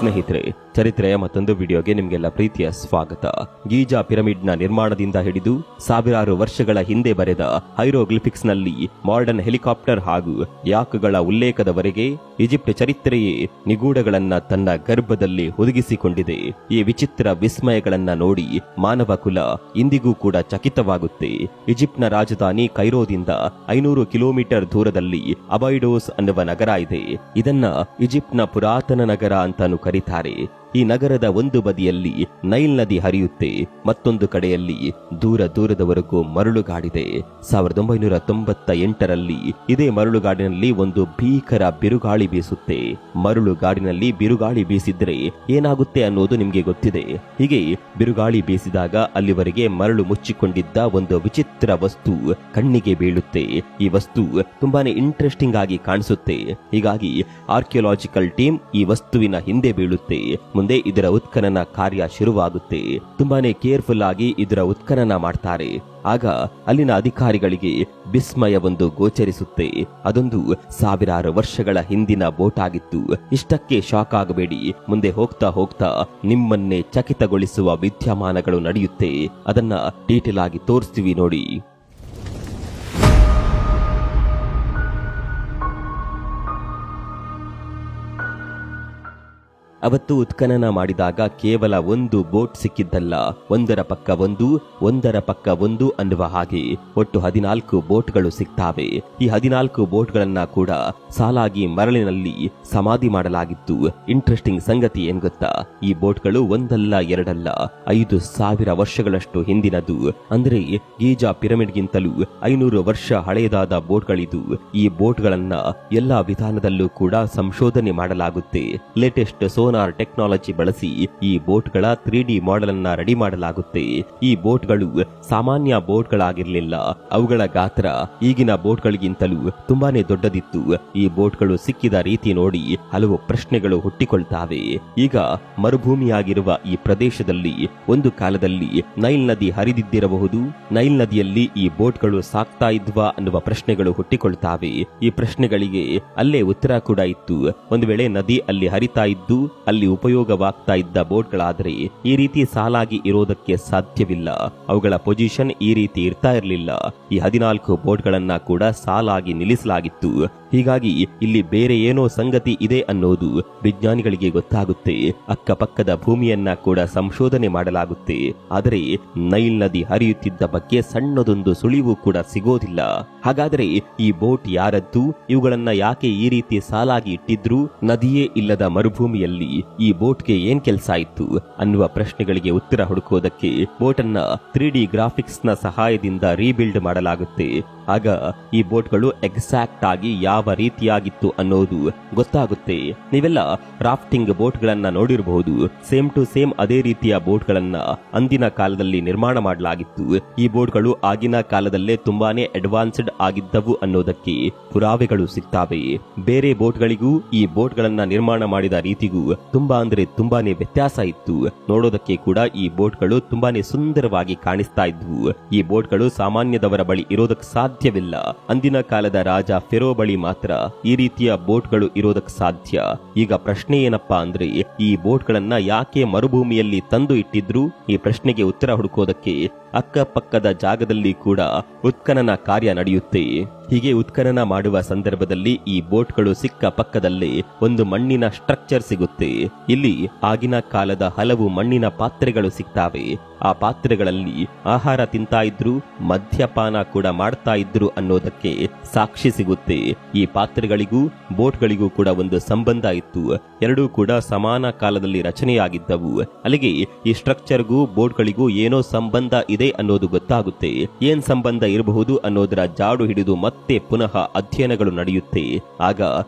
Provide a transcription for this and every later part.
ಸ್ನೇಹಿತರೆ, ಚರಿತ್ರೆಯ ಮತ್ತೊಂದು ವಿಡಿಯೋಗೆ ನಿಮಗೆಲ್ಲ ಪ್ರೀತಿಯ ಸ್ವಾಗತ. ಗೀಜಾ ಪಿರಮಿಡ್ನ ನಿರ್ಮಾಣದಿಂದ ಹಿಡಿದು ಸಾವಿರಾರು ವರ್ಷಗಳ ಹಿಂದೆ ಬರೆದ ಹೈರೋಗ್ಲಿಫಿಕ್ಸ್ ನಲ್ಲಿ ಮಾಡರ್ನ್ ಹೆಲಿಕಾಪ್ಟರ್ ಹಾಗೂ ಯಾಕ್ಗಳ ಉಲ್ಲೇಖದವರೆಗೆ ಈಜಿಪ್ಟ್ ಚರಿತ್ರೆಯೇ ನಿಗೂಢಗಳನ್ನ ತನ್ನ ಗರ್ಭದಲ್ಲಿ ಹುದುಗಿಸಿಕೊಂಡಿದೆ. ಈ ವಿಚಿತ್ರ ವಿಸ್ಮಯಗಳನ್ನ ನೋಡಿ ಮಾನವ ಕುಲ ಇಂದಿಗೂ ಕೂಡ ಚಕಿತವಾಗುತ್ತೆ. ಈಜಿಪ್ಟ್ನ ರಾಜಧಾನಿ ಕೈರೋದಿಂದ 500 ಕಿಲೋಮೀಟರ್ ದೂರದಲ್ಲಿ ಅಬೈಡೋಸ್ ಅನ್ನುವ ನಗರ ಇದೆ. ಇದನ್ನ ಈಜಿಪ್ಟ್ನ ಪುರಾತನ ನಗರ ಅಂತಾನು ಕರೀತಾರೆ. ಈ ನಗರದ ಒಂದು ಬದಿಯಲ್ಲಿ ನೈಲ್ ನದಿ ಹರಿಯುತ್ತೆ, ಮತ್ತೊಂದು ಕಡೆಯಲ್ಲಿ ದೂರ ದೂರದವರೆಗೂ ಮರಳುಗಾಡಿದೆ. 1998ರಲ್ಲಿ ಇದೇ ಮರಳುಗಾಡಿನಲ್ಲಿ ಒಂದು ಭೀಕರ ಬಿರುಗಾಳಿ ಬೀಸುತ್ತೆ. ಮರಳುಗಾಡಿನಲ್ಲಿ ಬಿರುಗಾಳಿ ಬೀಸಿದ್ರೆ ಏನಾಗುತ್ತೆ ಅನ್ನೋದು ನಿಮ್ಗೆ ಗೊತ್ತಿದೆ. ಹೀಗೆ ಬಿರುಗಾಳಿ ಬೀಸಿದಾಗ ಅಲ್ಲಿವರೆಗೆ ಮರಳು ಮುಚ್ಚಿಕೊಂಡಿದ್ದ ಒಂದು ವಿಚಿತ್ರ ವಸ್ತು ಕಣ್ಣಿಗೆ ಬೀಳುತ್ತೆ. ಈ ವಸ್ತು ತುಂಬಾನೇ ಇಂಟ್ರೆಸ್ಟಿಂಗ್ ಆಗಿ ಕಾಣಿಸುತ್ತೆ. ಹೀಗಾಗಿ ಆರ್ಕಿಯಾಲಜಿಕಲ್ ಟೀಮ್ ಈ ವಸ್ತುವಿನ ಹಿಂದೆ ಬೀಳುತ್ತೆ. ಮುಂದೆ ಇದರ ಉತ್ಖನನ ಕಾರ್ಯ ಶುರುವಾಗುತ್ತೆ. ತುಂಬಾನೇ ಕೇರ್ಫುಲ್ ಆಗಿ ಇದರ ಉತ್ಖನನ ಮಾಡ್ತಾರೆ. ಆಗ ಅಲ್ಲಿನ ಅಧಿಕಾರಿಗಳಿಗೆ ವಿಸ್ಮಯವೊಂದು ಗೋಚರಿಸುತ್ತೆ. ಅದೊಂದು ಸಾವಿರಾರು ವರ್ಷಗಳ ಹಿಂದಿನ ಬೋಟ್ ಆಗಿತ್ತು. ಇಷ್ಟಕ್ಕೆ ಶಾಕ್ ಆಗಬೇಡಿ, ಮುಂದೆ ಹೋಗ್ತಾ ಹೋಗ್ತಾ ನಿಮ್ಮನ್ನೇ ಚಕಿತಗೊಳಿಸುವ ವಿದ್ಯಮಾನಗಳು ನಡೆಯುತ್ತೆ. ಅದನ್ನ ಡೀಟೇಲ್ ಆಗಿ ತೋರಿಸ್ತೀವಿ ನೋಡಿ. ಅವತ್ತು ಉತ್ಖನನ ಮಾಡಿದಾಗ ಕೇವಲ ಒಂದು ಬೋಟ್ ಸಿಕ್ಕಿದ್ದಲ್ಲ, ಒಂದರ ಪಕ್ಕ ಒಂದು ಒಂದರ ಪಕ್ಕ ಒಂದು ಅನ್ನುವ ಹಾಗೆ ಒಟ್ಟು 14 ಬೋಟ್ಗಳು ಸಿಗ್ತಾವೆ. ಈ 14 ಬೋಟ್ಗಳನ್ನ ಕೂಡ ಸಾಲಾಗಿ ಮರಳಿನಲ್ಲಿ ಸಮಾಧಿ ಮಾಡಲಾಗಿತ್ತು. ಇಂಟ್ರೆಸ್ಟಿಂಗ್ ಸಂಗತಿ ಏನ್ ಗೊತ್ತಾ, ಈ ಬೋಟ್ಗಳು ಒಂದಲ್ಲ ಎರಡಲ್ಲ 5000 ವರ್ಷಗಳಷ್ಟು ಹಿಂದಿನದು. ಅಂದ್ರೆ ಗೀಜಾ ಪಿರಮಿಡ್ಗಿಂತಲೂ 500 ವರ್ಷ ಹಳೆಯದಾದ ಬೋಟ್ಗಳಿದು. ಈ ಬೋಟ್ಗಳನ್ನ ಎಲ್ಲಾ ವಿಧಾನದಲ್ಲೂ ಕೂಡ ಸಂಶೋಧನೆ ಮಾಡಲಾಗುತ್ತೆ. ಲೇಟೆಸ್ಟ್ ಸೋನಾರ್ ಟೆಕ್ನಾಲಜಿ ಬಳಸಿ ಈ ಬೋಟ್ಗಳ 3D ಮಾಡೆಲ್ ಅನ್ನ ರೆಡಿ ಮಾಡಲಾಗುತ್ತೆ. ಈ ಬೋಟ್ಗಳು ಸಾಮಾನ್ಯ ಬೋಟ್ಗಳಾಗಿರ್ಲಿಲ್ಲ. ಅವುಗಳ ಗಾತ್ರ ಈಗಿನ ಬೋಟ್ಗಳಿಗಿಂತಲೂ ತುಂಬಾನೇ ದೊಡ್ಡದಿತ್ತು. ಈ ಬೋಟ್ಗಳು ಸಿಕ್ಕಿದ ರೀತಿ ನೋಡಿ ಹಲವು ಪ್ರಶ್ನೆಗಳು ಹುಟ್ಟಿಕೊಳ್ತಾವೆ. ಈಗ ಮರುಭೂಮಿಯಾಗಿರುವ ಈ ಪ್ರದೇಶದಲ್ಲಿ ಒಂದು ಕಾಲದಲ್ಲಿ ನೈಲ್ ನದಿ ಹರಿದಿದ್ದಿರಬಹುದು. ನೈಲ್ ನದಿಯಲ್ಲಿ ಈ ಬೋಟ್ಗಳು ಸಾಕ್ತಾ ಇದ್ವಾ ಅನ್ನುವ ಪ್ರಶ್ನೆಗಳು ಹುಟ್ಟಿಕೊಳ್ತಾವೆ. ಈ ಪ್ರಶ್ನೆಗಳಿಗೆ ಅಲ್ಲೇ ಉತ್ತರ ಕೂಡ ಇತ್ತು. ಒಂದು ವೇಳೆ ನದಿ ಅಲ್ಲಿ ಹರಿತಾ ಇದ್ದು ಅಲ್ಲಿ ಉಪಯೋಗವಾಗ್ತಾ ಇದ್ದ ಬೋಟ್ಗಳಾದರೆ ಈ ರೀತಿ ಸಾಲಾಗಿ ಇರೋದಕ್ಕೆ ಸಾಧ್ಯವಿಲ್ಲ. ಅವುಗಳ ಪೊಸಿಷನ್ ಈ ರೀತಿ ಇರ್ತಾ ಇರಲಿಲ್ಲ. ಈ 14 ಬೋಟ್ಗಳನ್ನ ಕೂಡ ಸಾಲಾಗಿ ನಿಲ್ಲಿಸಲಾಗಿತ್ತು. ಹೀಗಾಗಿ ಇಲ್ಲಿ ಬೇರೆ ಏನೋ ಸಂಗತಿ ಇದೆ ಅನ್ನೋದು ವಿಜ್ಞಾನಿಗಳಿಗೆ ಗೊತ್ತಾಗುತ್ತೆ. ಅಕ್ಕಪಕ್ಕದ ಭೂಮಿಯನ್ನ ಕೂಡ ಸಂಶೋಧನೆ ಮಾಡಲಾಗುತ್ತೆ. ಆದರೆ ನೈಲ್ ನದಿ ಹರಿಯುತ್ತಿದ್ದ ಬಗ್ಗೆ ಸಣ್ಣದೊಂದು ಸುಳಿವು ಕೂಡ ಸಿಗೋದಿಲ್ಲ. ಹಾಗಾದರೆ ಈ ಬೋಟ್ ಯಾರದ್ದು? ಇವುಗಳನ್ನ ಯಾಕೆ ಈ ರೀತಿ ಸಾಲಾಗಿ ಇಟ್ಟಿದ್ರು? ನದಿಯೇ ಇಲ್ಲದ ಮರುಭೂಮಿಯಲ್ಲಿ ಈ ಬೋಟ್ಗೆ ಏನ್ ಕೆಲಸ ಇತ್ತು ಅನ್ನುವ ಪ್ರಶ್ನೆಗಳಿಗೆ ಉತ್ತರ ಹುಡುಕೋದಕ್ಕೆ ಬೋಟನ್ನ 3D ಗ್ರಾಫಿಕ್ಸ್ ನ ಸಹಾಯದಿಂದ ರೀಬಿಲ್ಡ್ ಮಾಡಲಾಗುತ್ತೆ. ಆಗ ಈ ಬೋಟ್ಗಳು ಎಕ್ಸಾಕ್ಟ್ ಆಗಿ ಯಾವ ರೀತಿಯಾಗಿತ್ತು ಅನ್ನೋದು ಗೊತ್ತಾಗುತ್ತೆ. ನೀವೆಲ್ಲ ರಾಫ್ಟಿಂಗ್ ಬೋಟ್ಗಳನ್ನ ನೋಡಿರಬಹುದು. ಸೇಮ್ ಟು ಸೇಮ್ ಅದೇ ರೀತಿಯ ಬೋಟ್ಗಳನ್ನ ಅಂದಿನ ಕಾಲದಲ್ಲಿ ನಿರ್ಮಾಣ ಮಾಡಲಾಗಿತ್ತು. ಈ ಬೋಟ್ಗಳು ಆಗಿನ ಕಾಲದಲ್ಲೇ ತುಂಬಾನೇ ಅಡ್ವಾನ್ಸ್ಡ್ ಆಗಿದ್ದವು ಅನ್ನೋದಕ್ಕೆ ಪುರಾವೆಗಳು ಸಿಗ್ತಾವೆ. ಬೇರೆ ಬೋಟ್ಗಳಿಗೂ ಈ ಬೋಟ್ಗಳನ್ನ ನಿರ್ಮಾಣ ಮಾಡಿದ ರೀತಿಗೂ ತುಂಬಾನೇ ವ್ಯತ್ಯಾಸ ಇತ್ತು. ನೋಡೋದಕ್ಕೆ ಕೂಡ ಈ ಬೋಟ್ಗಳು ತುಂಬಾನೇ ಸುಂದರವಾಗಿ ಕಾಣಿಸ್ತಾ ಇದ್ವು. ಈ ಬೋಟ್ಗಳು ಸಾಮಾನ್ಯದವರ ಬಳಿ ಇರೋದಕ್ಕೆ ಸಾಧ್ಯವಿಲ್ಲ. ಅಂದಿನ ಕಾಲದ ರಾಜ ಫೆರೋ ಬಳಿ ಮಾತ್ರ ಈ ರೀತಿಯ ಬೋಟ್ಗಳು ಇರೋದಕ್ಕೆ ಸಾಧ್ಯ. ಈಗ ಪ್ರಶ್ನೆ ಏನಪ್ಪಾ ಅಂದ್ರೆ, ಈ ಬೋಟ್ಗಳನ್ನ ಯಾಕೆ ಮರುಭೂಮಿಯಲ್ಲಿ ತಂದು ಇಟ್ಟಿದ್ರು? ಈ ಪ್ರಶ್ನೆಗೆ ಉತ್ತರ ಹುಡುಕೋದಕ್ಕೆ ಅಕ್ಕಪಕ್ಕದ ಜಾಗದಲ್ಲಿ ಕೂಡ ಉತ್ಖನನ ಕಾರ್ಯ ನಡೆಯುತ್ತೆ. ಹೀಗೆ ಉತ್ಖನನ ಮಾಡುವ ಸಂದರ್ಭದಲ್ಲಿ ಈ ಬೋಟ್ಗಳು ಸಿಕ್ಕ ಪಕ್ಕದಲ್ಲೇ ಒಂದು ಮಣ್ಣಿನ ಸ್ಟ್ರಕ್ಚರ್ ಸಿಗುತ್ತೆ. ಇಲ್ಲಿ ಆಗಿನ ಕಾಲದ ಹಲವು ಮಣ್ಣಿನ ಪಾತ್ರೆಗಳು ಸಿಗ್ತಾವೆ. ಆ ಪಾತ್ರೆಗಳಲ್ಲಿ ಆಹಾರ ತಿಂತಾ ಇದ್ರು, ಮದ್ಯಪಾನ ಕೂಡ ಮಾಡ್ತಾ ಇದ್ರು ಅನ್ನೋದಕ್ಕೆ ಸಾಕ್ಷಿ ಸಿಗುತ್ತೆ. ಈ ಪಾತ್ರೆಗಳಿಗೂ ಬೋಟ್ಗಳಿಗೂ ಕೂಡ ಒಂದು ಸಂಬಂಧ ಇತ್ತು. ಎರಡೂ ಕೂಡ ಸಮಾನ ಕಾಲದಲ್ಲಿ ರಚನೆಯಾಗಿದ್ದವು. ಅಲ್ಲಿಗೆ ಈ ಸ್ಟ್ರಕ್ಚರ್ಗೂ ಬೋಟ್ಗಳಿಗೂ ಏನೋ ಸಂಬಂಧ ಇದೆ ಅನ್ನೋದು ಗೊತ್ತಾಗುತ್ತೆ. ಏನ್ ಸಂಬಂಧ ಇರಬಹುದು ಅನ್ನೋದರ ಜಾಡು ಹಿಡಿದು ಮತ್ತೆ ಪುನಃ ಅಧ್ಯಯನಗಳು ನಡೆಯುತ್ತೆ. ಆಗ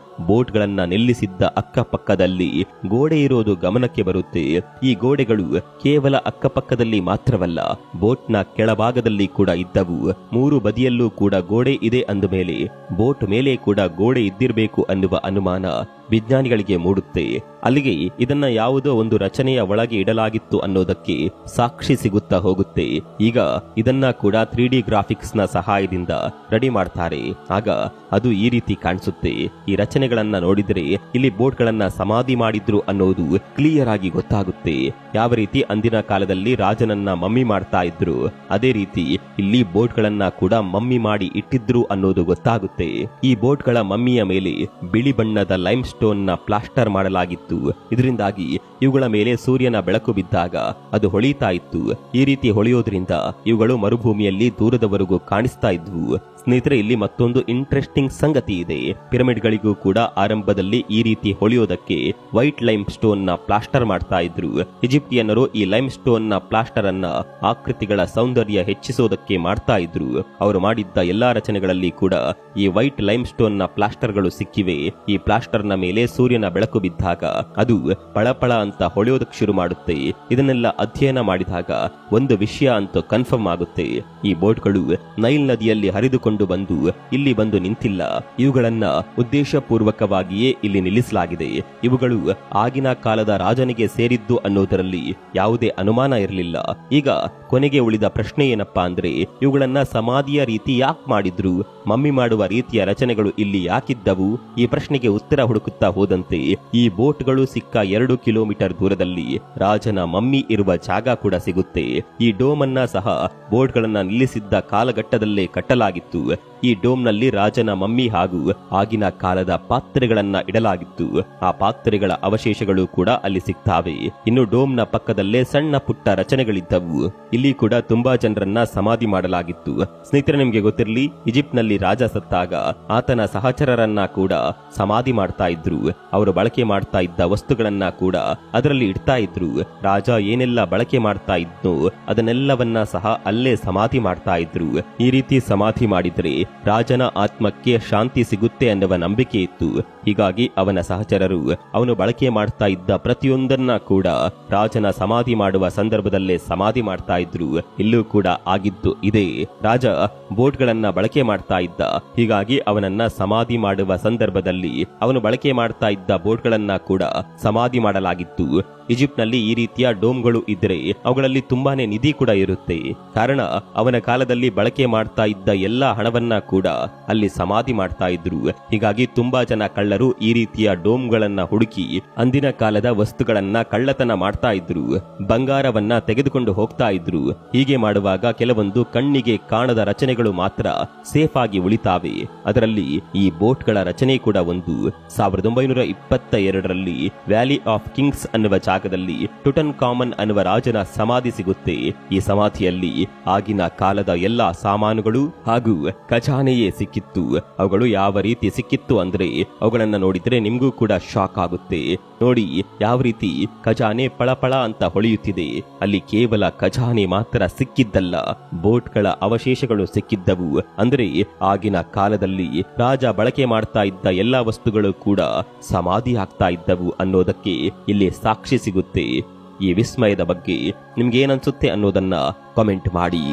ಬೋಟ್ಗಳನ್ನ ನಿಲ್ಲಿಸಿದ್ದ ಅಕ್ಕಪಕ್ಕದಲ್ಲಿ ಗೋಡೆ ಇರೋದು ಗಮನಕ್ಕೆ ಬರುತ್ತೆ. ಈ ಗೋಡೆಗಳು ಕೇವಲ ಅಕ್ಕಪಕ್ಕದಲ್ಲಿ ಮಾತ್ರವಲ್ಲ, ಬೋಟ್ನ ಕೆಳಭಾಗದಲ್ಲಿ ಕೂಡ ಇದ್ದವು. 3 ಬದಿಯಲ್ಲೂ ಕೂಡ ಗೋಡೆ ಇದೆ ಅಂದ ಮೇಲೆ ಬೋಟ್ ಮೇಲೆ ಕೂಡ ಗೋಡೆ ಇದ್ದಿರಬೇಕು ಅನ್ನುವ ಅನುಮಾನ ವಿಜ್ಞಾನಿಗಳಿಗೆ ಮೂಡುತ್ತೆ. ಅಲ್ಲಿಗೆ ಇದನ್ನ ಯಾವುದೋ ಒಂದು ರಚನೆಯ ಒಳಗೆ ಇಡಲಾಗಿತ್ತು ಅನ್ನೋದಕ್ಕೆ ಸಾಕ್ಷಿ ಸಿಗುತ್ತಾ ಹೋಗುತ್ತೆ. ಈಗ ಇದನ್ನ ಕೂಡ 3D ಗ್ರಾಫಿಕ್ಸ್ ನ ಸಹಾಯದಿಂದ ರೆಡಿ ಮಾಡ್ತಾರೆ. ಆಗ ಅದು ಈ ರೀತಿ ಕಾಣಿಸುತ್ತೆ. ಈ ರಚನೆಗಳನ್ನ ನೋಡಿದ್ರೆ ಇಲ್ಲಿ ಬೋಟ್ ಗಳನ್ನ ಸಮಾಧಿ ಮಾಡಿದ್ರು ಅನ್ನೋದು ಕ್ಲಿಯರ್ ಆಗಿ ಗೊತ್ತಾಗುತ್ತೆ. ಯಾವ ರೀತಿ ಅಂದಿನ ಕಾಲದಲ್ಲಿ ರಾಜನನ್ನ ಮಮ್ಮಿ ಮಾಡ್ತಾ ಇದ್ರು, ಅದೇ ರೀತಿ ಇಲ್ಲಿ ಬೋಟ್ ಗಳನ್ನ ಕೂಡ ಮಮ್ಮಿ ಮಾಡಿ ಇಟ್ಟಿದ್ರು ಅನ್ನೋದು ಗೊತ್ತಾಗುತ್ತೆ. ಈ ಬೋಟ್ ಗಳ ಮಮ್ಮಿಯ ಮೇಲೆ ಬಿಳಿ ಬಣ್ಣದ ಲೈಮ್ ಸ್ಟೋನ್ ನ ಪ್ಲಾಸ್ಟರ್ ಮಾಡಲಾಗಿತ್ತು. ಇದರಿಂದಾಗಿ ಇವುಗಳ ಮೇಲೆ ಸೂರ್ಯನ ಬೆಳಕು ಬಿದ್ದಾಗ ಅದು ಹೊಳಿತಾ ಇತ್ತು. ಈ ರೀತಿ ಹೊಳೆಯೋದ್ರಿಂದ ಇವುಗಳು ಮರುಭೂಮಿಯಲ್ಲಿ ದೂರದವರೆಗೂ ಕಾಣಿಸ್ತಾ ಇದ್ವು. ಸ್ನೇಹಿತರೆ, ಇಲ್ಲಿ ಮತ್ತೊಂದು ಇಂಟ್ರೆಸ್ಟಿಂಗ್ ಸಂಗತಿ ಇದೆ. ಪಿರಮಿಡ್ಗಳಿಗೂ ಕೂಡ ಆರಂಭದಲ್ಲಿ ಈ ರೀತಿ ಹೊಳೆಯೋದಕ್ಕೆ ವೈಟ್ ಲೈಮ್ ಸ್ಟೋನ್ ನ ಪ್ಲಾಸ್ಟರ್ ಮಾಡ್ತಾ ಇದ್ರು. ಈಜಿಪ್ಟಿಯನ್ನರು ಈ ಲೈಮ್ ಸ್ಟೋನ್ ನ ಪ್ಲಾಸ್ಟರ್ ಅನ್ನ ಆಕೃತಿಗಳ ಸೌಂದರ್ಯ ಹೆಚ್ಚಿಸೋದಕ್ಕೆ ಮಾಡ್ತಾ ಇದ್ರು. ಅವರು ಮಾಡಿದ್ದ ಎಲ್ಲಾ ರಚನೆಗಳಲ್ಲಿ ಕೂಡ ಈ ವೈಟ್ ಲೈಮ್ ಸ್ಟೋನ್ ನ ಪ್ಲಾಸ್ಟರ್ಗಳು ಸಿಕ್ಕಿವೆ. ಈ ಪ್ಲಾಸ್ಟರ್ ನ ಮೇಲೆ ಸೂರ್ಯನ ಬೆಳಕು ಬಿದ್ದಾಗ ಅದು ಪಳಪಳ ಅಂತ ಹೊಳೆಯೋದಕ್ಕೆ ಶುರು ಮಾಡುತ್ತೆ. ಇದನ್ನೆಲ್ಲ ಅಧ್ಯಯನ ಮಾಡಿದಾಗ ಒಂದು ವಿಷಯ ಅಂತೂ ಕನ್ಫರ್ಮ್ ಆಗುತ್ತೆ. ಈ ಬೋಟ್ಗಳು ನೈಲ್ ನದಿಯಲ್ಲಿ ಹರಿದುಕೊಂಡು ಬಂದು ಇಲ್ಲಿ ಬಂದು ನಿಂತಿಲ್ಲ. ಇವುಗಳನ್ನ ಉದ್ದೇಶಪೂರ್ವಕವಾಗಿಯೇ ಇಲ್ಲಿ ನಿಲ್ಲಿಸಲಾಗಿದೆ. ಇವುಗಳು ಆಗಿನ ಕಾಲದ ರಾಜನಿಗೆ ಸೇರಿದ್ದು ಅನ್ನೋದರಲ್ಲಿ ಯಾವುದೇ ಅನುಮಾನ ಇರಲಿಲ್ಲ. ಈಗ ಕೊನೆಗೆ ಉಳಿದ ಪ್ರಶ್ನೆ ಏನಪ್ಪಾ ಅಂದ್ರೆ, ಇವುಗಳನ್ನ ಸಮಾಧಿಯ ರೀತಿ ಯಾಕೆ ಮಾಡಿದ್ರು? ಮಮ್ಮಿ ಮಾಡುವ ರೀತಿಯ ರಚನೆಗಳು ಇಲ್ಲಿ ಯಾಕಿದ್ದವು? ಈ ಪ್ರಶ್ನೆಗೆ ಉತ್ತರ ಹುಡುಕುತ್ತಾ ಹೋದಂತೆ ಈ ಬೋಟ್ಗಳು ಸಿಕ್ಕ 2 ಕಿಲೋಮೀಟರ್ ದೂರದಲ್ಲಿ ರಾಜನ ಮಮ್ಮಿ ಇರುವ ಜಾಗ ಕೂಡ ಸಿಗುತ್ತೆ. ಈ ಡೋಮ್ ಅನ್ನ ಸಹ ಬೋಟ್ಗಳನ್ನ ನಿಲ್ಲಿಸಿದ್ದ ಕಾಲಘಟ್ಟದಲ್ಲೇ ಕಟ್ಟಲಾಗಿತ್ತು. ಈ ಡೋಮ್ ನಲ್ಲಿ ರಾಜನ ಮಮ್ಮಿ ಹಾಗೂ ಆಗಿನ ಕಾಲದ ಪಾತ್ರೆಗಳನ್ನ ಇಡಲಾಗಿತ್ತು. ಆ ಪಾತ್ರೆಗಳ ಅವಶೇಷಗಳು ಕೂಡ ಅಲ್ಲಿ ಸಿಗ್ತಾವೆ. ಇನ್ನು ಡೋಮ್ ನ ಪಕ್ಕದಲ್ಲೇ ಸಣ್ಣ ಪುಟ್ಟ ರಚನೆಗಳಿದ್ದವು. ಇಲ್ಲಿ ಕೂಡ ತುಂಬಾ ಜನರನ್ನ ಸಮಾಧಿ ಮಾಡಲಾಗಿತ್ತು. ಸ್ನೇಹಿತರೆ, ನಿಮ್ಗೆ ಗೊತ್ತಿರಲಿ, ಈಜಿಪ್ಟ್ ನಲ್ಲಿ ರಾಜ ಸತ್ತಾಗ ಆತನ ಸಹಚರರನ್ನ ಕೂಡ ಸಮಾಧಿ ಮಾಡ್ತಾ ಇದ್ರು. ಅವರು ಬಳಕೆ ಮಾಡ್ತಾ ಇದ್ದ ವಸ್ತುಗಳನ್ನ ಕೂಡ ಅದರಲ್ಲಿ ಇಡ್ತಾ ಇದ್ರು. ರಾಜ ಏನೆಲ್ಲ ಬಳಕೆ ಮಾಡ್ತಾ ಇದ್ನೋ ಅದನ್ನೆಲ್ಲವನ್ನ ಸಹ ಅಲ್ಲೇ ಸಮಾಧಿ ಮಾಡ್ತಾ ಇದ್ರು. ಈ ರೀತಿ ಸಮಾಧಿ ಮಾಡಿದ್ರೆ ರಾಜನ ಆತ್ಮಕ್ಕೆ ಶಾಂತಿ ಸಿಗುತ್ತೆ ಅನ್ನುವ ನಂಬಿಕೆ ಇತ್ತು. ಹೀಗಾಗಿ ಅವನ ಸಹಚರರು ಅವನು ಬಳಕೆ ಮಾಡ್ತಾ ಇದ್ದ ಪ್ರತಿಯೊಂದನ್ನ ಕೂಡ ರಾಜನ ಸಮಾಧಿ ಮಾಡುವ ಸಂದರ್ಭದಲ್ಲೇ ಸಮಾಧಿ ಮಾಡ್ತಾ ಇದ್ರು. ಇಲ್ಲೂ ಕೂಡ ಆಗಿದ್ದು ಇದೆ. ರಾಜ ಬೋಟ್ಗಳನ್ನ ಬಳಕೆ ಮಾಡ್ತಾ ಇದ್ದ. ಹೀಗಾಗಿ ಅವನನ್ನ ಸಮಾಧಿ ಮಾಡುವ ಸಂದರ್ಭದಲ್ಲಿ ಅವನು ಬಳಕೆ ಮಾಡ್ತಾ ಇದ್ದ ಬೋಟ್ಗಳನ್ನ ಕೂಡ ಸಮಾಧಿ ಮಾಡಲಾಗಿತ್ತು. ಈಜಿಪ್ಟ್ ನಲ್ಲಿ ಈ ರೀತಿಯ ಡೋಮ್ಗಳು ಇದ್ರೆ ಅವುಗಳಲ್ಲಿ ತುಂಬಾನೇ ನಿಧಿ ಕೂಡ ಇರುತ್ತೆ. ಕಾರಣ ಅವನ ಕಾಲದಲ್ಲಿ ಬಳಕೆ ಮಾಡ್ತಾ ಇದ್ದ ಎಲ್ಲಾ ಹಣವನ್ನ ಕೂಡ ಅಲ್ಲಿ ಸಮಾಧಿ ಮಾಡ್ತಾ ಇದ್ರು. ಹೀಗಾಗಿ ತುಂಬಾ ಜನ ಕಳ್ಳರು ಈ ರೀತಿಯ ಡೋಮ್ಗಳನ್ನ ಹುಡುಕಿ ಅಂದಿನ ಕಾಲದ ವಸ್ತುಗಳನ್ನ ಕಳ್ಳತನ ಮಾಡ್ತಾ ಇದ್ರು. ಬಂಗಾರವನ್ನ ತೆಗೆದುಕೊಂಡು ಹೋಗ್ತಾ ಇದ್ರು. ಹೀಗೆ ಮಾಡುವಾಗ ಕೆಲವೊಂದು ಕಣ್ಣಿಗೆ ಕಾಣದ ರಚನೆಗಳು ಮಾತ್ರ ಸೇಫ್ ಆಗಿ ಉಳಿತಾವೆ. ಅದರಲ್ಲಿ ಈ ಬೋಟ್ಗಳ ರಚನೆ ಕೂಡ ಒಂದು. 1922ರಲ್ಲಿ ವ್ಯಾಲಿ ಆಫ್ ಕಿಂಗ್ಸ್ ಅನ್ನುವ ಜಾಗದಲ್ಲಿ ಟುಟನ್ ಕಾಮನ್ ಅನ್ನುವ ರಾಜನ ಸಮಾಧಿ ಸಿಗುತ್ತೆ. ಈ ಸಮಾಧಿಯಲ್ಲಿ ಆಗಿನ ಕಾಲದ ಎಲ್ಲಾ ಸಾಮಾನುಗಳು ಹಾಗೂ ಖಜಾನೆಯೇ ಸಿಕ್ಕಿತ್ತು. ಅವುಗಳು ಯಾವ ರೀತಿ ಸಿಕ್ಕಿತ್ತು ಅಂದ್ರೆ ಅವುಗಳನ್ನ ನೋಡಿದ್ರೆ ನಿಮ್ಗೂ ಕೂಡ ಶಾಕ್ ಆಗುತ್ತೆ. ನೋಡಿ ಯಾವ ರೀತಿ ಖಜಾನೆ ಪಳಪಳ ಅಂತ ಹೊಳೆಯುತ್ತಿದೆ. ಅಲ್ಲಿ ಕೇವಲ ಖಜಾನೆ ಮಾತ್ರ ಸಿಕ್ಕಿದ್ದಲ್ಲ, ಬೋಟ್ಗಳ ಅವಶೇಷಗಳು ಸಿಕ್ಕಿದ್ದವು. ಅಂದ್ರೆ ಆಗಿನ ಕಾಲದಲ್ಲಿ ರಾಜ ಬಳಕೆ ಮಾಡ್ತಾ ಇದ್ದ ಎಲ್ಲಾ ವಸ್ತುಗಳು ಕೂಡ ಸಮಾಧಿ ಆಗ್ತಾ ಇದ್ದವು ಅನ್ನೋದಕ್ಕೆ ಇಲ್ಲಿ ಸಾಕ್ಷಿ ಸಿಗುತ್ತೆ. ಈ ವಿಸ್ಮಯದ ಬಗ್ಗೆ ನಿಮ್ಗೆ ಏನನ್ಸುತ್ತೆ ಅನ್ನೋದನ್ನ ಕಾಮೆಂಟ್ ಮಾಡಿ.